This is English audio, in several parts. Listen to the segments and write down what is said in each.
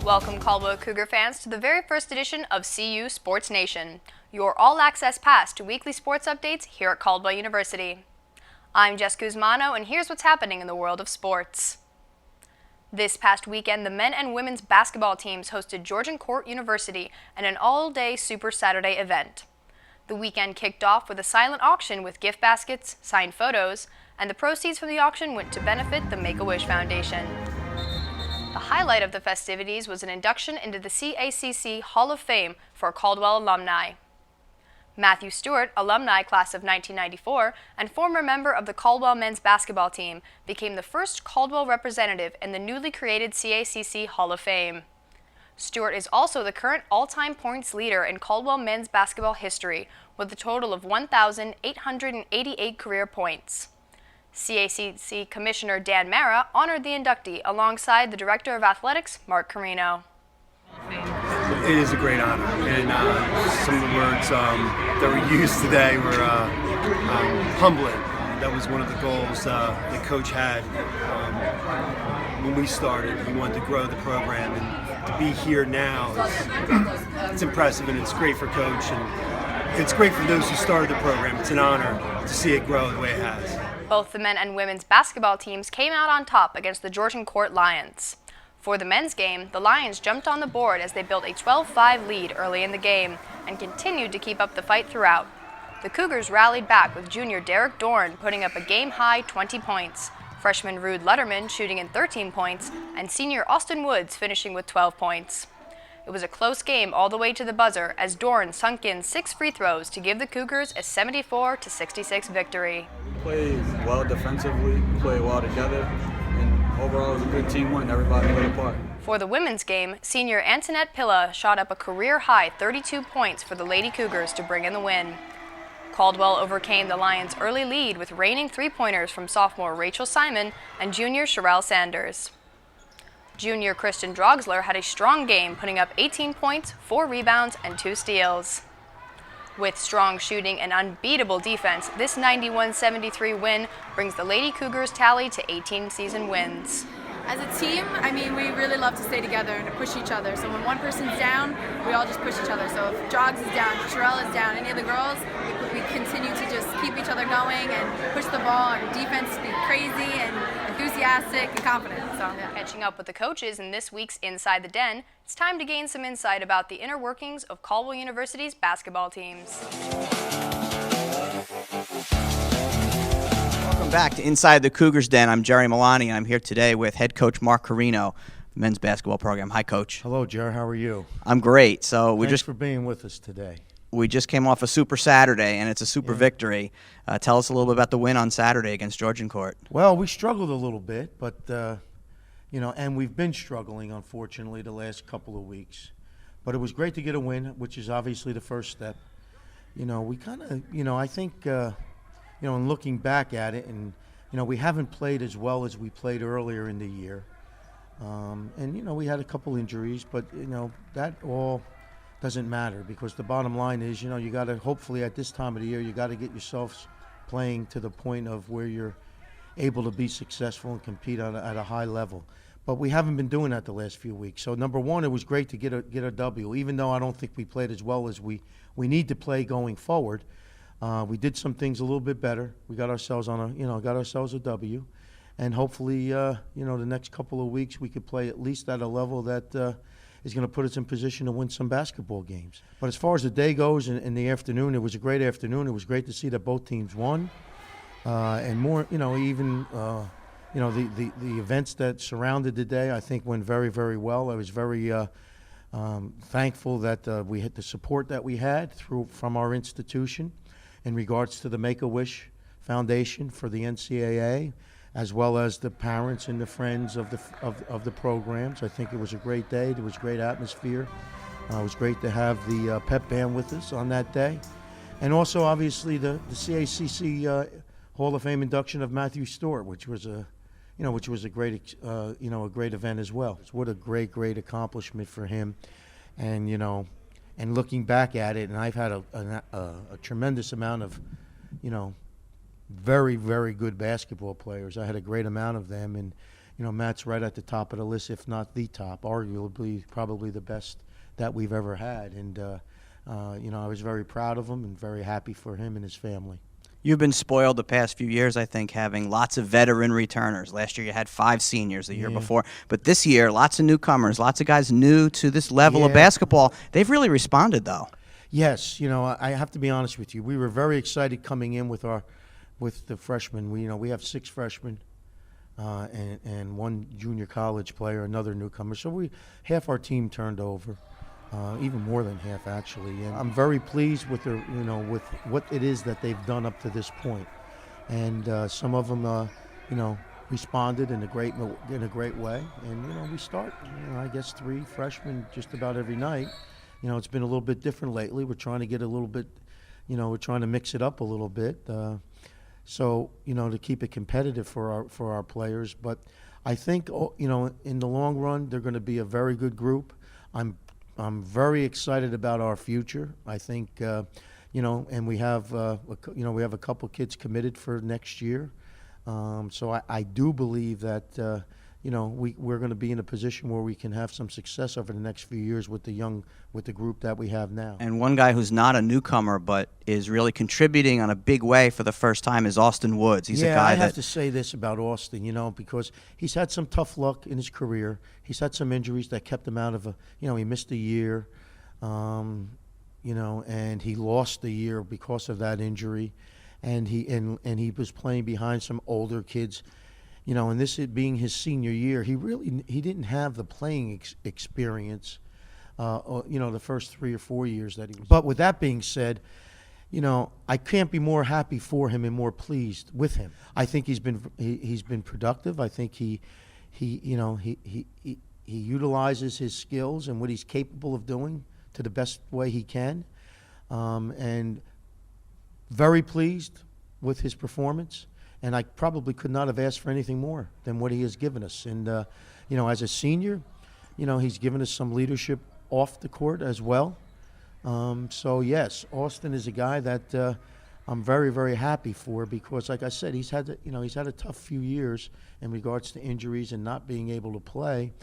Welcome Caldwell Cougar fans to the very first edition of CU Sports Nation, your all-access pass to weekly sports updates here at Caldwell University. I'm Jess Guzmano, and here's what's happening in the world of sports. This past weekend, the men and women's basketball teams hosted Georgian Court University in an all-day Super Saturday event. The weekend kicked off with a silent auction with gift baskets, signed photos, and the proceeds from the auction went to benefit the Make-A-Wish Foundation. The highlight of the festivities was an induction into the CACC Hall of Fame for Caldwell alumni. Matthew Stewart, alumni class of 1994 and former member of the Caldwell men's basketball team, became the first Caldwell representative in the newly created CACC Hall of Fame. Stewart is also the current all-time points leader in Caldwell men's basketball history with a total of 1,888 career points. CACC Commissioner Dan Mara honored the inductee alongside the Director of Athletics, Mark Carino. It is a great honor, and some of the words that were used today were humbling. That was one of the goals that Coach had when we started. We wanted to grow the program, and to be here now, it's impressive, and it's great for Coach, and it's great for those who started the program. It's an honor to see it grow the way it has. Both the men and women's basketball teams came out on top against the Georgian Court Lions. For the men's game, the Lions jumped on the board as they built a 12-5 lead early in the game and continued to keep up the fight throughout. The Cougars rallied back with junior Derek Dorn putting up a game-high 20 points, freshman Rude Lutterman shooting in 13 points, and senior Austin Woods finishing with 12 points. It was a close game all the way to the buzzer as Dorn sunk in 6 free throws to give the Cougars a 74-66 victory. We played well defensively, played well together, and overall it was a good team win. Everybody played a part. For the women's game, senior Antoinette Pilla shot up a career-high 32 points for the Lady Cougars to bring in the win. Caldwell overcame the Lions' early lead with reigning three-pointers from sophomore Rachel Simon and junior Sherelle Sanders. Junior Kristen Drogsler had a strong game, putting up 18 points, 4 rebounds, and 2 steals. With strong shooting and unbeatable defense, this 91-73 win brings the Lady Cougars tally to 18 season wins. As a team, we really love to stay together and to push each other. So when one person's down, we all just push each other. So if Jogs is down, if Sherelle is down, any of the girls, we continue to just keep each other going and push the ball. Our defense be crazy and enthusiastic and confident. So, yeah. Catching up with the coaches in this week's Inside the Den, it's time to gain some insight about the inner workings of Caldwell University's basketball teams. Welcome back to Inside the Cougars Den. I'm Jerry Milani, and I'm here today with head coach Mark Carino, the men's basketball program. Hi, Coach. Hello, Jerry. How are you? I'm great. So Thanks for being with us today. We just came off a Super Saturday, and it's a super victory. Tell us a little bit about the win on Saturday against Georgian Court. Well, we struggled a little bit, but and we've been struggling, unfortunately, the last couple of weeks. But it was great to get a win, which is obviously the first step. We kind of, I think, in looking back at it, and we haven't played as well as we played earlier in the year, and we had a couple injuries, but that all doesn't matter because the bottom line is, you got to hopefully at this time of the year you got to get yourselves playing to the point of where you're able to be successful and compete at a high level. But we haven't been doing that the last few weeks. So number one, it was great to get a W, even though I don't think we played as well as we need to play going forward. We did some things a little bit better. We got ourselves a W, and hopefully, the next couple of weeks we could play at least at a level that is going to put us in position to win some basketball games. But as far as the day goes, in the afternoon, it was a great afternoon. It was great to see that both teams won, and more, the events that surrounded the day, I think, went very, very well. I was very thankful that we had the support that we had from our institution in regards to the Make-A-Wish Foundation for the NCAA, as well as the parents and the friends of the programs. I think it was a great day. There was great atmosphere. It was great to have the pep band with us on that day, and also obviously the CACC Hall of Fame induction of Matthew Stewart, which was a great a great event as well. What a great accomplishment for him, and and looking back at it, and I've had a tremendous amount of very, very good basketball players. I had a great amount of them, and Matt's right at the top of the list, if not the top, arguably probably the best that we've ever had. And, I was very proud of him and very happy for him and his family. You've been spoiled the past few years, I think, having lots of veteran returners. Last year you had 5 seniors, the year before. But this year, lots of newcomers, lots of guys new to this level of basketball. They've really responded, though. Yes, I have to be honest with you. We were very excited coming in with the freshmen. We have 6 freshmen and 1 junior college player, another newcomer. So half our team turned over. Even more than half, actually. And I'm very pleased with with what it is that they've done up to this point. And some of them, responded in a great way. And we start, I guess 3 freshmen just about every night. It's been a little bit different lately. We're trying to get a little bit, we're trying to mix it up a little bit. So to keep it competitive for our players. But I think in the long run they're going to be a very good group. I'm very excited about our future. I think, and we have, we have a couple kids committed for next year. So I do believe that, we're going to be in a position where we can have some success over the next few years with the group that we have now. And one guy who's not a newcomer but is really contributing on a big way for the first time is Austin Woods. He's a guy I have to say this about Austin, because he's had some tough luck in his career. He's had some injuries that kept him out of he missed a year, and he lost a year because of that injury, and he was playing behind some older kids. And this being his senior year, he didn't have the playing experience, the first 3 or 4 years that he was. But with that being said, I can't be more happy for him and more pleased with him. I think he's been productive. I think he utilizes his skills and what he's capable of doing to the best way he can, and very pleased with his performance. And I probably could not have asked for anything more than what he has given us. And, as a senior, he's given us some leadership off the court as well. So, yes, Austin is a guy that I'm very, very happy for because, like I said, he's had a tough few years in regards to injuries and not being able to play.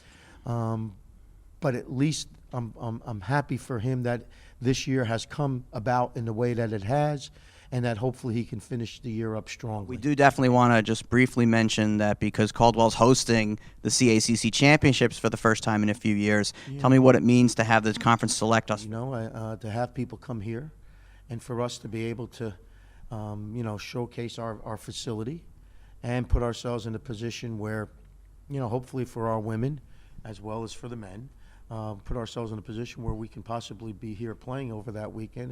But at least I'm happy for him that this year has come about in the way that it has, and that hopefully he can finish the year up strongly. We do definitely want to just briefly mention that because Caldwell's hosting the CACC Championships for the first time in a few years. Yeah. Tell me what it means to have the conference select us. To have people come here and for us to be able to, showcase our facility and put ourselves in a position where, hopefully for our women as well as for the men, put ourselves in a position where we can possibly be here playing over that weekend.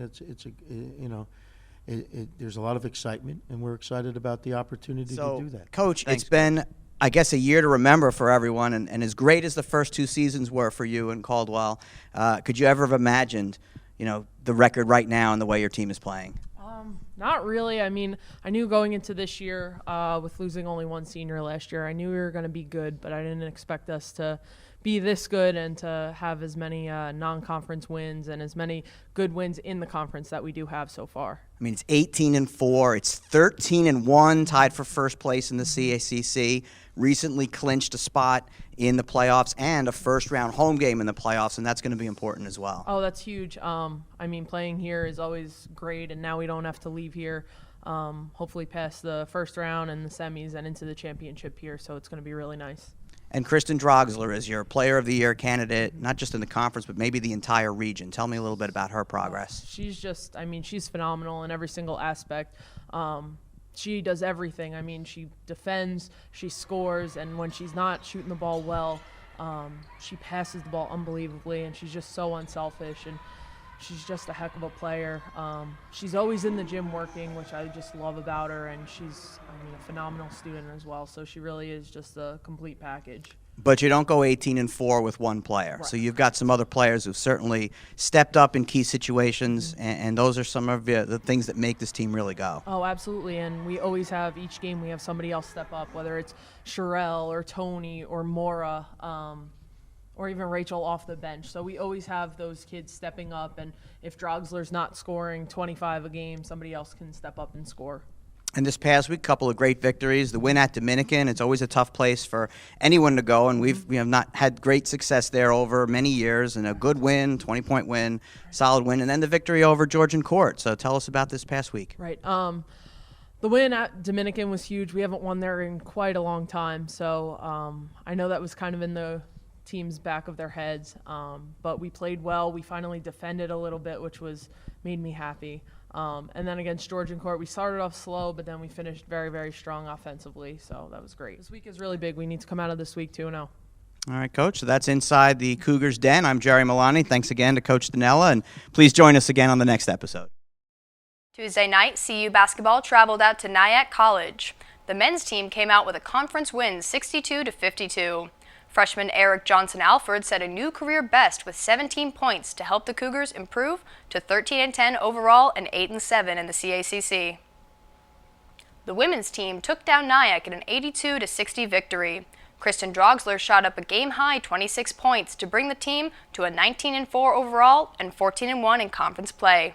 There's a lot of excitement, and we're excited about the opportunity to do that. Coach, it's been, I guess, a year to remember for everyone, and as great as the first 2 seasons were for you and Caldwell, could you ever have imagined, the record right now and the way your team is playing? Not really. I mean, I knew going into this year, with losing only 1 senior last year, I knew we were going to be good, but I didn't expect us to be this good and to have as many non-conference wins and as many good wins in the conference that we do have so far. I mean, it's 18-4. It's 13-1, tied for first place in the CACC. Recently clinched a spot in the playoffs and a first-round home game in the playoffs, and that's going to be important as well. Oh, that's huge. I mean, playing here is always great, and now we don't have to leave here. Hopefully past the first round and the semis and into the championship here, so it's going to be really nice. And Kristen Draxler is your Player of the Year candidate, not just in the conference, but maybe the entire region. Tell me a little bit about her progress. She's she's phenomenal in every single aspect. She does everything. I mean, she defends, she scores, and when she's not shooting the ball well, she passes the ball unbelievably, and she's just so unselfish, and she's just a heck of a player. She's always in the gym working, which I just love about her, and she's a phenomenal student as well, so she really is just a complete package. But you don't go 18-4 with one player. Right. So you've got some other players who've certainly stepped up in key situations, and those are some of the things that make this team really go. Oh, absolutely, and we always have, each game we have somebody else step up, whether it's Sherelle or Tony or Mora, or even Rachel off the bench. So we always have those kids stepping up, and if Draxler's not scoring 25 a game, somebody else can step up and score. And this past week, a couple of great victories. The win at Dominican, it's always a tough place for anyone to go, and we have not had great success there over many years. And a good win, 20-point win, solid win, and then the victory over Georgian Court. So tell us about this past week. Right. The win at Dominican was huge. We haven't won there in quite a long time, so I know that was kind of in the team's back of their heads. But we played well. We finally defended a little bit, which made me happy. And then against Georgian Court, we started off slow, but then we finished very, very strong offensively, so that was great. This week is really big. We need to come out of this week 2-0. All right, Coach, so that's Inside the Cougars Den. I'm Jerry Milani. Thanks again to Coach Danella, and please join us again on the next episode. Tuesday night, CU basketball traveled out to Nyack College. The men's team came out with a conference win 62-52. Freshman Eric Johnson-Alford set a new career best with 17 points to help the Cougars improve to 13-10 overall and 8-7 in the CACC. The women's team took down Nyack in an 82-60 victory. Kristen Drogsler shot up a game-high 26 points to bring the team to a 19-4 overall and 14-1 in conference play.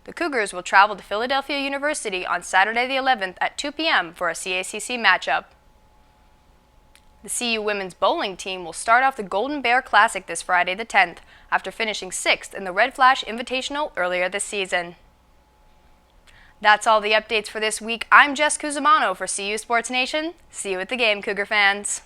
The Cougars will travel to Philadelphia University on Saturday the 11th at 2 p.m. for a CACC matchup. The CU women's bowling team will start off the Golden Bear Classic this Friday the 10th after finishing 6th in the Red Flash Invitational earlier this season. That's all the updates for this week. I'm Jess Cusimano for CU Sports Nation. See you at the game, Cougar fans.